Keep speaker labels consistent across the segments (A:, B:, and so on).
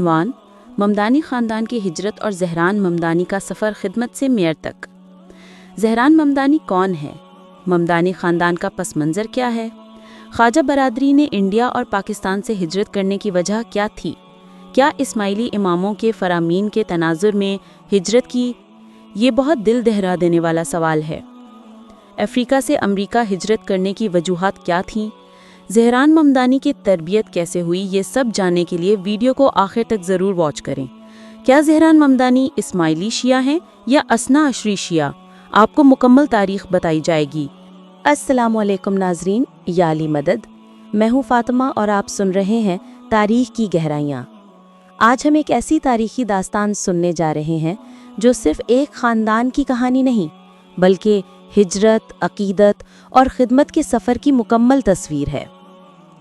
A: عنوان ممدانی خاندان کی ہجرت اور زہران ممدانی کا سفر خدمت سے میئر تک۔ زہران ممدانی کون ہے؟ ممدانی خاندان کا پس منظر کیا ہے؟ خواجہ برادری نے انڈیا اور پاکستان سے ہجرت کرنے کی وجہ کیا تھی؟ کیا اسماعیلی اماموں کے فرامین کے تناظر میں ہجرت کی؟ یہ بہت دل دہلا دینے والا سوال ہے۔ افریقہ سے امریکہ ہجرت کرنے کی وجوہات کیا تھیں؟ زہران ممدانی کی تربیت کیسے ہوئی؟ یہ سب جاننے کے لیے ویڈیو کو آخر تک ضرور واچ کریں۔ کیا زہران ممدانی اسماعیلی شیعہ ہیں یا اثنا عشری شیعہ؟ آپ کو مکمل تاریخ بتائی جائے گی۔
B: السلام علیکم ناظرین، یا علی مدد، میں ہوں فاطمہ اور آپ سن رہے ہیں تاریخ کی گہرائیاں۔ آج ہم ایک ایسی تاریخی داستان سننے جا رہے ہیں جو صرف ایک خاندان کی کہانی نہیں بلکہ ہجرت، عقیدت اور خدمت کے سفر کی مکمل تصویر ہے۔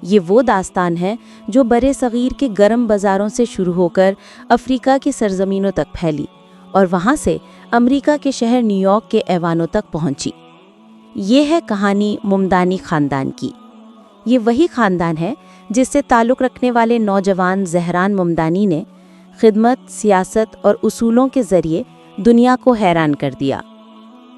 B: یہ وہ داستان ہے جو برِ صغیر کے گرم بازاروں سے شروع ہو کر افریقہ کی سرزمینوں تک پھیلی اور وہاں سے امریکہ کے شہر نیو یارک کے ایوانوں تک پہنچی۔ یہ ہے کہانی ممدانی خاندان کی۔ یہ وہی خاندان ہے جس سے تعلق رکھنے والے نوجوان زہران ممدانی نے خدمت، سیاست اور اصولوں کے ذریعے دنیا کو حیران کر دیا۔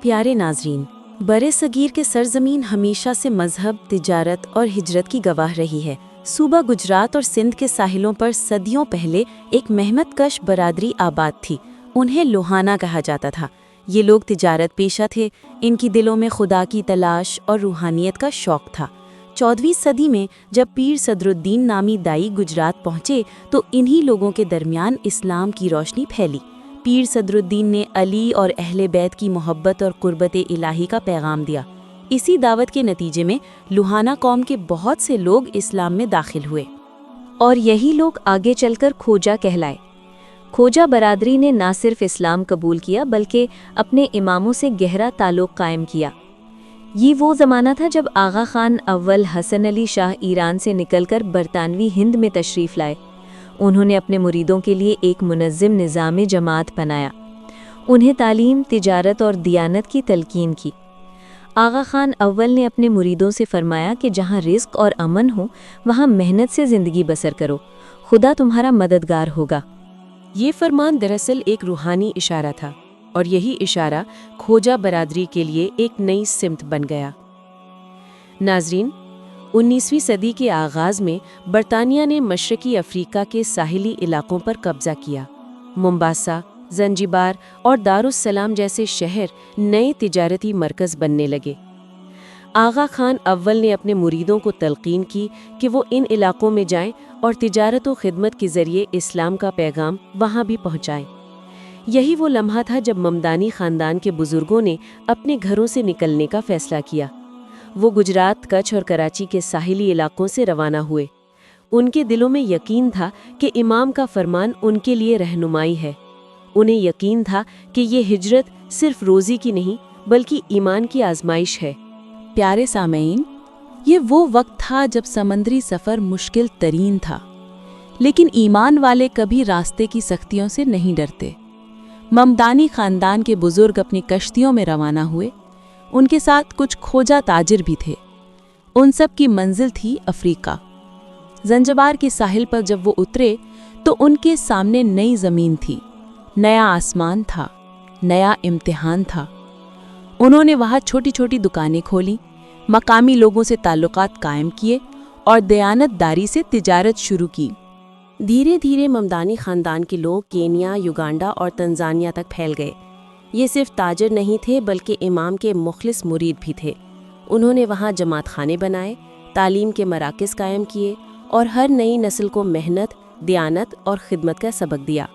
C: پیارے ناظرین، برِ صغیر کے سرزمین ہمیشہ سے مذہب، تجارت اور ہجرت کی گواہ رہی ہے۔ صوبہ گجرات اور سندھ کے ساحلوں پر صدیوں پہلے ایک محنت کش برادری آباد تھی۔ انہیں لوہانا کہا جاتا تھا۔ یہ لوگ تجارت پیشہ تھے۔ ان کی دلوں میں خدا کی تلاش اور روحانیت کا شوق تھا۔ 14ویں صدی میں جب پیر صدر الدین نامی دائی گجرات پہنچے تو انہی لوگوں کے درمیان اسلام کی روشنی پھیلی۔ پیر صدر الدین نے علی اور اہل بیت کی محبت اور قربت الہی کا پیغام دیا۔ اسی دعوت کے نتیجے میں لوہانا قوم کے بہت سے لوگ اسلام میں داخل ہوئے
B: اور یہی لوگ آگے چل کر کھوجا کہلائے۔ کھوجا برادری نے نہ صرف اسلام قبول کیا بلکہ اپنے اماموں سے گہرا تعلق قائم کیا۔ یہ وہ زمانہ تھا جب آغا خان اول حسن علی شاہ ایران سے نکل کر برطانوی ہند میں تشریف لائے۔ انہوں نے اپنے مریدوں کے لیے ایک منظم نظام جماعت بنایا۔ انہیں تعلیم، تجارت اور دیانت کی تلقین کی۔ آغا خان اول نے اپنے مریدوں سے فرمایا کہ جہاں رزق اور امن ہو وہاں محنت سے زندگی بسر کرو، خدا تمہارا مددگار ہوگا۔
C: یہ فرمان دراصل ایک روحانی اشارہ تھا اور یہی اشارہ کھوجا برادری کے لیے ایک نئی سمت بن گیا۔ ناظرین، 19ویں صدی کے آغاز میں برطانیہ نے مشرقی افریقہ کے ساحلی علاقوں پر قبضہ کیا۔ ممباسا، زنجبار اور دارالسلام جیسے شہر نئے تجارتی مرکز بننے لگے۔ آغا خان اول نے اپنے مریدوں کو تلقین کی کہ وہ ان علاقوں میں جائیں اور تجارت و خدمت کے ذریعے اسلام کا پیغام وہاں بھی پہنچائیں۔ یہی وہ لمحہ تھا جب ممدانی خاندان کے بزرگوں نے اپنے گھروں سے نکلنے کا فیصلہ کیا۔ وہ گجرات، کچھ اور کراچی کے ساحلی علاقوں سے روانہ ہوئے۔ ان کے دلوں میں یقین تھا کہ امام کا فرمان ان کے لیے رہنمائی ہے۔ انہیں یقین تھا کہ یہ ہجرت صرف روزی کی نہیں بلکہ ایمان کی آزمائش ہے۔
A: پیارے سامعین، یہ وہ وقت تھا جب سمندری سفر مشکل ترین تھا، لیکن ایمان والے کبھی راستے کی سختیوں سے نہیں ڈرتے۔ ممدانی خاندان کے بزرگ اپنی کشتیوں میں روانہ ہوئے۔ ان کے ساتھ کچھ کھوجا تاجر بھی تھے۔ ان سب کی منزل تھی افریقہ۔ زنجبار کے ساحل پر جب وہ اترے تو ان کے سامنے نئی زمین تھی، نیا آسمان تھا، نیا امتحان تھا۔ انہوں نے وہاں چھوٹی چھوٹی دکانیں کھولیں، مقامی لوگوں سے تعلقات قائم کیے اور دیانت داری سے تجارت شروع کی۔
C: دھیرے دھیرے ممدانی خاندان کے لوگ کینیا، یوگانڈا اور تنزانیہ تک پھیل گئے۔ یہ صرف تاجر نہیں تھے بلکہ امام کے مخلص مرید بھی تھے۔ انہوں نے وہاں جماعت خانے بنائے، تعلیم کے مراکز قائم کیے اور ہر نئی نسل کو محنت، دیانت اور خدمت کا سبق دیا۔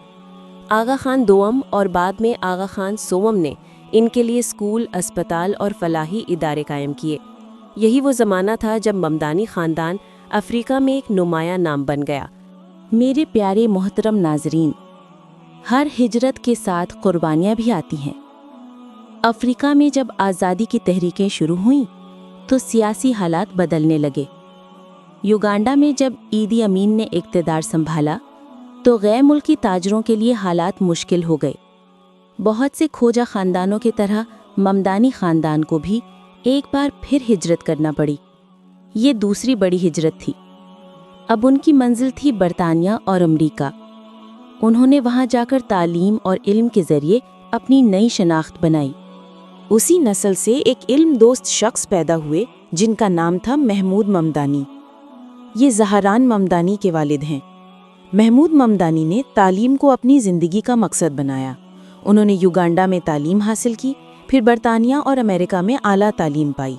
C: آغا خان دوم اور بعد میں آغا خان سوم نے ان کے لیے اسکول، اسپتال اور فلاحی ادارے قائم کیے۔ یہی وہ زمانہ تھا جب ممدانی خاندان افریقہ میں ایک نمایاں نام بن گیا۔
B: میرے پیارے محترم ناظرین، ہر ہجرت کے ساتھ قربانیاں بھی آتی ہیں۔ افریقہ میں جب آزادی کی تحریکیں شروع ہوئیں تو سیاسی حالات بدلنے لگے۔ یوگانڈا میں جب ایدی امین نے اقتدار سنبھالا تو غیر ملکی تاجروں کے لیے حالات مشکل ہو گئے۔ بہت سے کھوجا خاندانوں کی طرح ممدانی خاندان کو بھی ایک بار پھر ہجرت کرنا پڑی۔ یہ دوسری بڑی ہجرت تھی۔ اب ان کی منزل تھی برطانیہ اور امریکہ۔ انہوں نے وہاں جا کر تعلیم اور علم کے ذریعے اپنی نئی شناخت بنائی۔ اسی نسل سے ایک علم دوست شخص پیدا ہوئے جن کا نام تھا محمود ممدانی۔ یہ زہران ممدانی کے والد ہیں۔ محمود ممدانی نے تعلیم کو اپنی زندگی کا مقصد بنایا۔ انہوں نے یوگانڈا میں تعلیم حاصل کی، پھر برطانیہ اور امریکہ میں اعلیٰ تعلیم پائی۔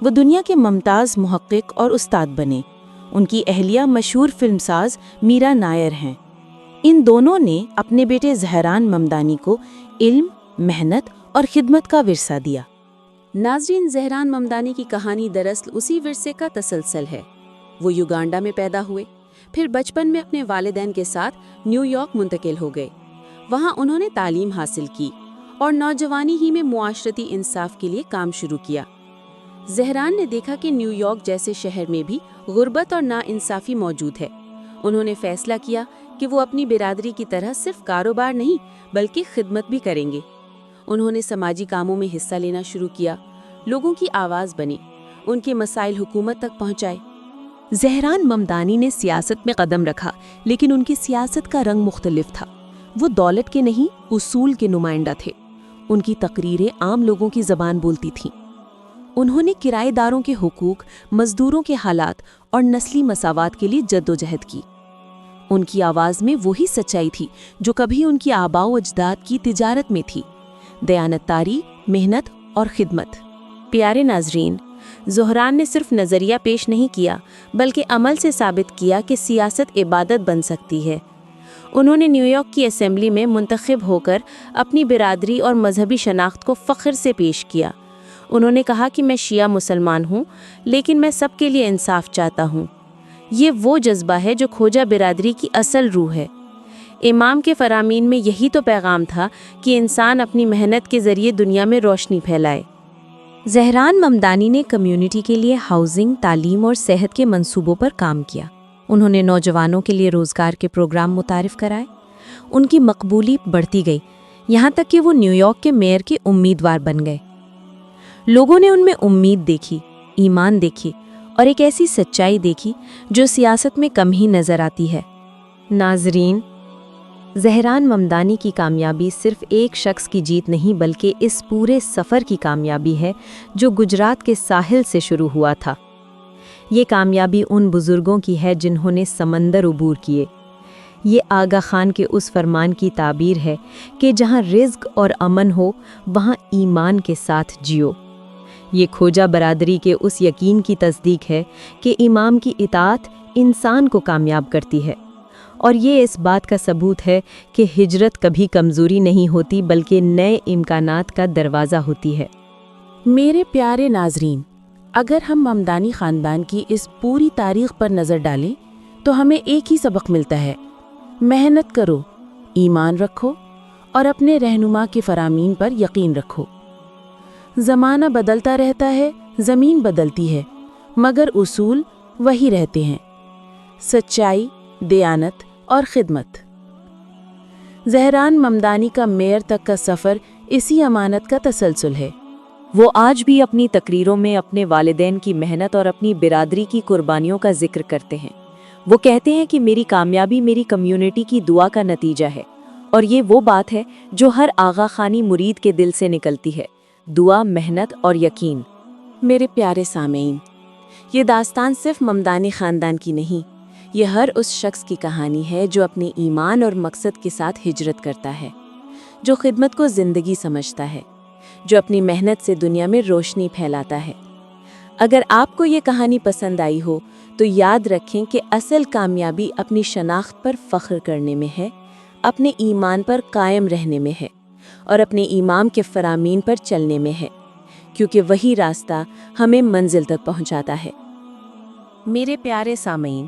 B: وہ دنیا کے ممتاز محقق اور استاد بنے۔ ان کی اہلیہ مشہور فلم ساز میرا نائر ہیں۔ ان دونوں نے اپنے بیٹے زہران ممدانی کو علم، محنت اور خدمت کا ورثہ دیا۔
A: ناظرین، زہران ممدانی کی کہانی دراصل اسی ورثے کا تسلسل ہے۔ وہ یوگانڈا میں پیدا ہوئے، پھر بچپن میں اپنے والدین کے ساتھ نیو یارک منتقل ہو گئے۔ وہاں انہوں نے تعلیم حاصل کی اور نوجوانی ہی میں معاشرتی انصاف کے لیے کام شروع کیا۔ زہران نے دیکھا کہ نیو یارک جیسے شہر میں بھی غربت اور ناانصافی موجود ہے۔ انہوں نے فیصلہ کیا کہ وہ اپنی برادری کی طرح صرف کاروبار نہیں بلکہ خدمت بھی کریں گے۔ انہوں نے سماجی کاموں میں حصہ لینا شروع کیا، لوگوں کی آواز بنے، ان کے مسائل حکومت تک پہنچائے۔
C: زہران ممدانی نے سیاست میں قدم رکھا، لیکن ان کی سیاست کا رنگ مختلف تھا۔ وہ دولت کے نہیں، اصول کے نمائندہ تھے۔ ان کی تقریریں عام لوگوں کی زبان بولتی تھیں۔ انہوں نے کرایہ داروں کے حقوق، مزدوروں کے حالات اور نسلی مساوات کے لیے جدوجہد کی۔ ان کی آواز میں وہی سچائی تھی جو کبھی ان کی آباء و اجداد کی تجارت میں تھی، دیانتداری، محنت اور خدمت۔
B: پیارے ناظرین، زہران نے صرف نظریہ پیش نہیں کیا بلکہ عمل سے ثابت کیا کہ سیاست عبادت بن سکتی ہے۔ انہوں نے نیو یارک کی اسمبلی میں منتخب ہو کر اپنی برادری اور مذہبی شناخت کو فخر سے پیش کیا۔ انہوں نے کہا کہ میں شیعہ مسلمان ہوں، لیکن میں سب کے لیے انصاف چاہتا ہوں۔ یہ وہ جذبہ ہے جو کھوجا برادری کی اصل روح ہے۔ امام کے فرامین میں یہی تو پیغام تھا کہ انسان اپنی محنت کے ذریعے دنیا میں روشنی پھیلائے۔
C: زہران ممدانی نے کمیونٹی کے لیے ہاؤسنگ، تعلیم اور صحت کے منصوبوں پر کام کیا۔ انہوں نے نوجوانوں کے لیے روزگار کے پروگرام متعارف کرائے۔ ان کی مقبولیت بڑھتی گئی، یہاں تک کہ وہ نیو یارک کے میئر کے امیدوار بن گئے۔ لوگوں نے ان میں امید دیکھی، ایمان دیکھی اور ایک ایسی سچائی دیکھی جو سیاست میں کم ہی نظر آتی ہے۔ ناظرین، زہران ممدانی کی کامیابی صرف ایک شخص کی جیت نہیں بلکہ اس پورے سفر کی کامیابی ہے جو گجرات کے ساحل سے شروع ہوا تھا۔ یہ کامیابی ان بزرگوں کی ہے جنہوں نے سمندر عبور کیے۔ یہ آغا خان کے اس فرمان کی تعبیر ہے کہ جہاں رزق اور امن ہو وہاں ایمان کے ساتھ جیو۔ یہ کھوجا برادری کے اس یقین کی تصدیق ہے کہ امام کی اطاعت انسان کو کامیاب کرتی ہے، اور یہ اس بات کا ثبوت ہے کہ ہجرت کبھی کمزوری نہیں ہوتی بلکہ نئے امکانات کا دروازہ ہوتی ہے۔
B: میرے پیارے ناظرین، اگر ہم ممدانی خاندان کی اس پوری تاریخ پر نظر ڈالیں تو ہمیں ایک ہی سبق ملتا ہے: محنت کرو، ایمان رکھو اور اپنے رہنما کے فرامین پر یقین رکھو۔ زمانہ بدلتا رہتا ہے، زمین بدلتی ہے، مگر اصول وہی رہتے ہیں: سچائی، دیانت اور خدمت۔ زہران ممدانی کا میئر تک کا سفر اسی امانت کا تسلسل ہے۔
C: وہ آج بھی اپنی تقریروں میں اپنے والدین کی محنت اور اپنی برادری کی قربانیوں کا ذکر کرتے ہیں۔ وہ کہتے ہیں کہ میری کامیابی میری کمیونٹی کی دعا کا نتیجہ ہے، اور یہ وہ بات ہے جو ہر آغا خانی مرید کے دل سے نکلتی ہے: دعا، محنت اور یقین۔
B: میرے پیارے سامعین، یہ داستان صرف ممدانی خاندان کی نہیں، یہ ہر اس شخص کی کہانی ہے جو اپنے ایمان اور مقصد کے ساتھ ہجرت کرتا ہے، جو خدمت کو زندگی سمجھتا ہے، جو اپنی محنت سے دنیا میں روشنی پھیلاتا ہے۔ اگر آپ کو یہ کہانی پسند آئی ہو تو یاد رکھیں کہ اصل کامیابی اپنی شناخت پر فخر کرنے میں ہے، اپنے ایمان پر قائم رہنے میں ہے اور اپنے امام کے فرامین پر چلنے میں ہے، کیونکہ وہی راستہ ہمیں منزل تک پہنچاتا ہے۔
C: میرے پیارے سامعین،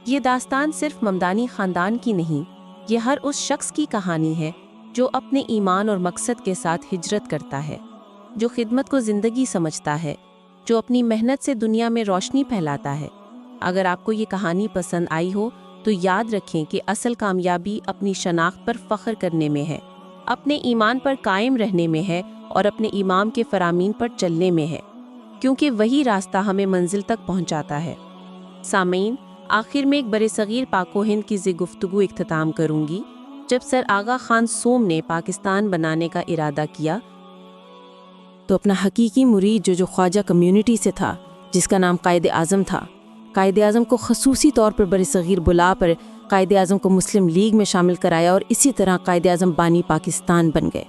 C: یہ داستان صرف ممدانی خاندان کی نہیں، یہ ہر اس شخص کی کہانی ہے جو اپنے ایمان اور مقصد کے ساتھ ہجرت کرتا ہے، جو خدمت کو زندگی سمجھتا ہے، جو اپنی محنت سے دنیا میں روشنی پھیلاتا ہے۔ اگر آپ کو یہ کہانی پسند آئی ہو تو یاد رکھیں کہ اصل کامیابی اپنی شناخت پر فخر کرنے میں ہے، اپنے ایمان پر قائم رہنے میں ہے اور اپنے امام کے فرامین پر چلنے میں ہے، کیونکہ وہی راستہ ہمیں منزل تک پہنچاتا ہے۔ سامعین، آخر میں ایک برصغیر پاک و ہند کی گفتگو اختتام کروں گی۔ جب سر آغا خان سوم نے پاکستان بنانے کا ارادہ کیا تو اپنا حقیقی مرید جو خواجہ کمیونٹی سے تھا، جس کا نام قائد اعظم تھا، قائد اعظم کو خصوصی طور پر برصغیر بلا پر قائد اعظم کو مسلم لیگ میں شامل کرایا اور اسی طرح قائد اعظم بانی پاکستان بن گئے۔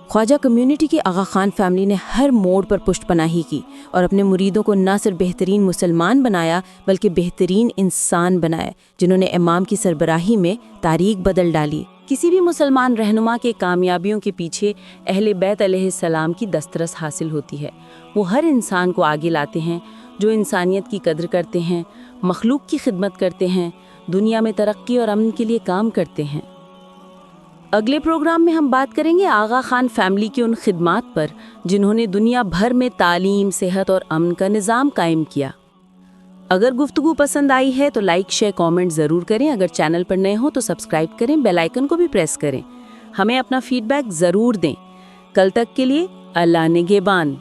C: خواجہ کمیونٹی کی آغا خان فیملی نے ہر موڑ پر پشت پناہی کی اور اپنے مریدوں کو نہ صرف بہترین مسلمان بنایا بلکہ بہترین انسان بنایا، جنہوں نے امام کی سربراہی میں تاریخ بدل ڈالی۔
A: کسی بھی مسلمان رہنما کے کامیابیوں کے پیچھے اہل بیت علیہ السلام کی دسترس حاصل ہوتی ہے۔ وہ ہر انسان کو آگے لاتے ہیں جو انسانیت کی قدر کرتے ہیں، مخلوق کی خدمت کرتے ہیں، دنیا میں ترقی اور امن کے لیے کام کرتے ہیں۔ اگلے پروگرام میں ہم بات کریں گے آغا خان فیملی کی ان خدمات پر جنہوں نے دنیا بھر میں تعلیم، صحت اور امن کا نظام قائم کیا۔ اگر گفتگو پسند آئی ہے تو لائک، شیئر، کامنٹ ضرور کریں۔ اگر چینل پر نئے ہوں تو سبسکرائب کریں، بیل آئیکن کو بھی پریس کریں۔ ہمیں اپنا فیڈ بیک ضرور دیں۔ کل تک کے لیے اللہ نگہبان۔